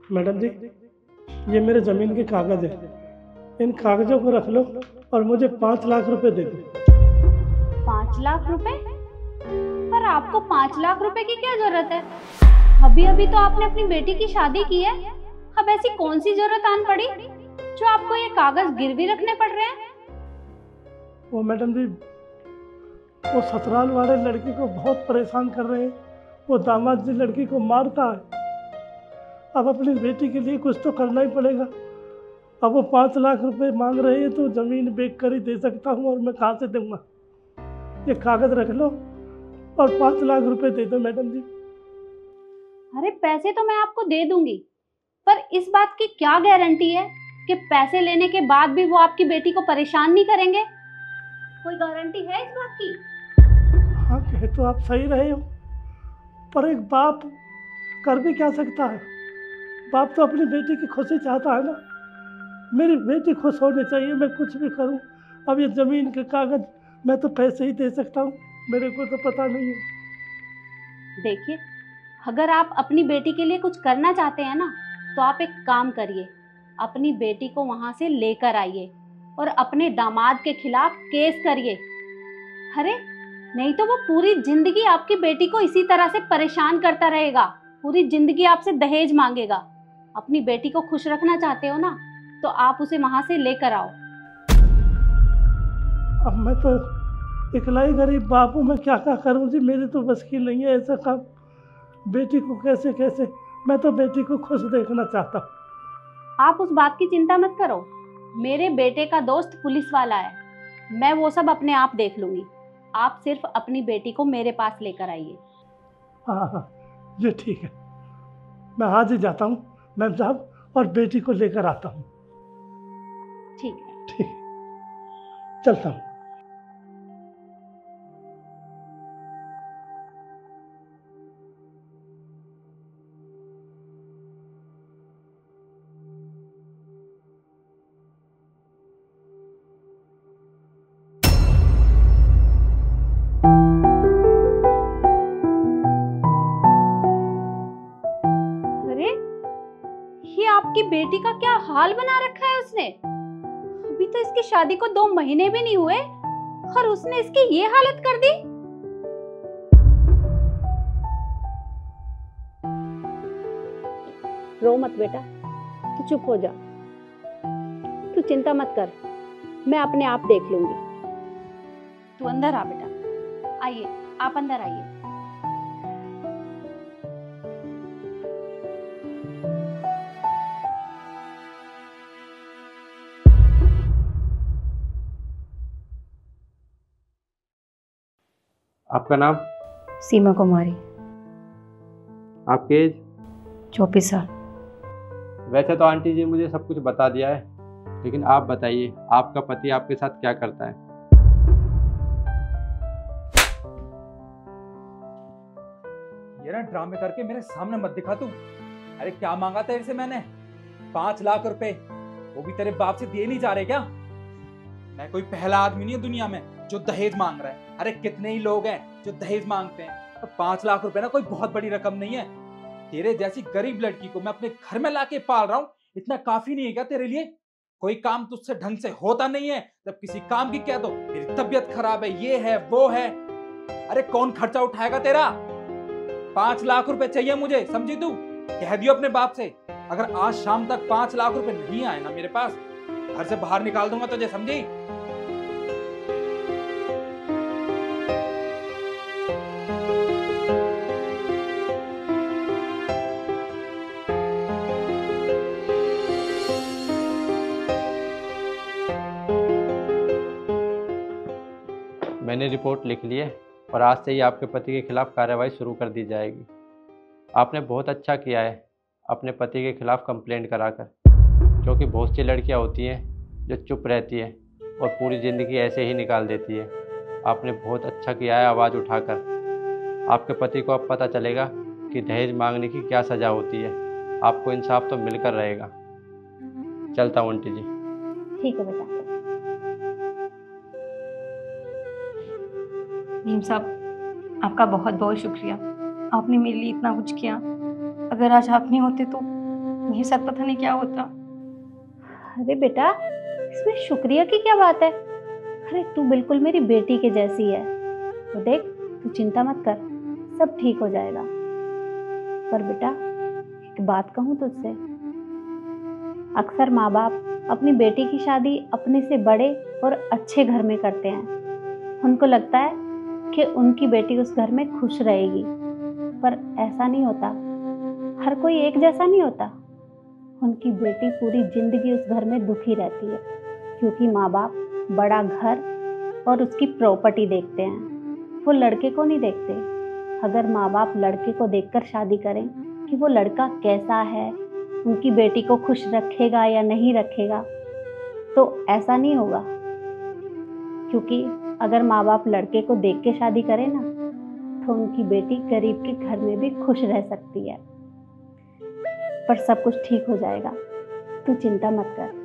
Madam जी, ये मेरे ज़मीन के कागज़ है। इन कागज़ों को रख लो और मुझे 5 लाख रुपए दे दो। 5 लाख रुपए? पर आपको 5 लाख रुपए की क्या जरूरत है? अभी अभी तो आपने अपनी बेटी की शादी की है। अब ऐसी कौन सी जरूरत आन पड़ी जो आपको ये कागज गिरवी रखने पड़ रहे हैं? वो मैडम जी, वो ससुराल वाले लड़की को बहुत परेशान कर रहे हैं। वो दामाद जी लड़की को मारता है। अब अपनी बेटी के लिए कुछ तो करना ही पड़ेगा। अब वो 5 लाख रुपए मांग रहे हैं तो ज़मीन बेच कर ही दे सकता हूँ, और मैं कहाँ से दूंगा। ये कागज़ रख लो और 5 लाख रुपए दे दो मैडम जी। अरे पैसे तो मैं आपको दे दूंगी, पर इस बात की क्या गारंटी है कि पैसे लेने के बाद भी वो आपकी बेटी को परेशान नहीं करेंगे? कोई गारंटी है इस बात की? हाँ, कहे तो आप सही रहे हो, पर एक बाप कर भी क्या सकता है। बाप तो अपनी बेटी की खुशी चाहता है ना। मेरी बेटी खुश होनी चाहिए, मैं कुछ भी करूं। अब ये ज़मीन के कागज़ मैं तो पैसे ही दे सकता हूँ, मेरे को तो पता नहीं है। देखिए, अगर आप अपनी बेटी के लिए कुछ करना चाहते हैं ना, तो आप एक काम करिए, अपनी बेटी को वहां से लेकर आइए और अपने दामाद के खिलाफ केस करिए। अरे नहीं तो वो पूरी जिंदगी आपकी बेटी को इसी तरह से परेशान करता रहेगा, पूरी जिंदगी आपसे दहेज मांगेगा। अपनी बेटी को खुश रखना चाहते हो ना, तो आप उसे वहां से लेकर आओ। अब मैं तो इकला ही गरीब बाप हूँ, मैं क्या क्या करूँ जी। मेरी तो बस की नहीं है ऐसा काम। बेटी को कैसे कैसे, मैं तो बेटी को खुश देखना चाहता हूँ। आप उस बात की चिंता मत करो, मेरे बेटे का दोस्त पुलिस वाला है, मैं वो सब अपने आप देख लूंगी। आप सिर्फ अपनी बेटी को मेरे पास लेकर आइए। हाँ हाँ, ये ठीक है। मैं आज ही जाता हूँ मैम साहब, और बेटी को लेकर आता हूँ। ठीक है। ठीक है, चलता हूँ। अरे ये आपकी बेटी का क्या हाल बना रखा है उसने। अभी तो इसकी शादी को 2 महीने भी नहीं हुए और उसने इसकी ये हालत कर दी। रो मत बेटा, तू चुप हो जा, तू चिंता मत कर, मैं अपने आप देख लूंगी। तू अंदर आ बेटा, आइए, आप अंदर आइए। आपका नाम? सीमा कुमारी। आपकी एज? 24 साल। वैसे तो आंटी जी मुझे सब कुछ बता दिया है, लेकिन आप बताइए आपका पति आपके साथ क्या करता है? ये ना ड्रामे करके मेरे सामने मत दिखा तू। अरे क्या मांगा तेरे से मैंने? 5 लाख रुपए, वो भी तेरे बाप से दिए नहीं जा रहे क्या? मैं कोई पहला आदमी नहीं है दुनिया में जो दहेज मांग रहा है। अरे कितने ही लोग हैं जो दहेज मांगते हैं। तो 5 लाख रुपए ना कोई बहुत बड़ी रकम नहीं है। तेरे जैसी गरीब लड़की को मैं अपने घर में लाके पाल रहा हूँ, इतना काफी नहीं है क्या तेरे लिए? कोई काम तुझसे ढंग से होता नहीं है, जब किसी काम की कह दो तेरी तबीयत खराब है, ये है वो है। अरे कौन खर्चा उठाएगा तेरा? 5 लाख रुपए चाहिए मुझे, समझी तू? कह दियो अपने बाप से, अगर आज शाम तक 5 लाख रुपए नहीं आए ना मेरे पास, घर से बाहर निकाल दूंगा तुझे, समझी? मैंने रिपोर्ट लिख ली है और आज से ही आपके पति के खिलाफ कार्रवाई शुरू कर दी जाएगी। आपने बहुत अच्छा किया है अपने पति के खिलाफ कंप्लेंट कराकर, क्योंकि बहुत सी लड़कियां होती हैं जो चुप रहती है और पूरी ज़िंदगी ऐसे ही निकाल देती है। आपने बहुत अच्छा किया है आवाज़ उठाकर। आपके पति को अब पता चलेगा कि दहेज मांगने की क्या सज़ा होती है। आपको इंसाफ तो मिलकर रहेगा। चलता हूँ आंटी जी। ठीक है बेटा। नीम साहब, आपका बहुत बहुत शुक्रिया। आपने मेरे लिए इतना कुछ किया। अगर आज आप नहीं होते तो मेरे साथ पता नहीं क्या होता। अरे बेटा, इसमें शुक्रिया की क्या बात है? अरे तू बिल्कुल मेरी बेटी के जैसी है। तो देख, तू चिंता मत कर, सब ठीक हो जाएगा। पर बेटा, एक बात कहूँ तुझसे, अक्सर माँ बाप अपनी बेटी की शादी अपने से बड़े और अच्छे घर में करते हैं। उनको लगता है कि उनकी बेटी उस घर में खुश रहेगी, पर ऐसा नहीं होता। हर कोई एक जैसा नहीं होता। उनकी बेटी पूरी जिंदगी उस घर में दुखी रहती है, क्योंकि माँ बाप बड़ा घर और उसकी प्रॉपर्टी देखते हैं, वो लड़के को नहीं देखते। अगर माँ बाप लड़के को देखकर शादी करें कि वो लड़का कैसा है, उनकी बेटी को खुश रखेगा या नहीं रखेगा, तो ऐसा नहीं होगा। क्योंकि अगर माँ बाप लड़के को देख के शादी करें ना, तो उनकी बेटी गरीब के घर में भी खुश रह सकती है। पर सब कुछ ठीक हो जाएगा, तू चिंता मत कर।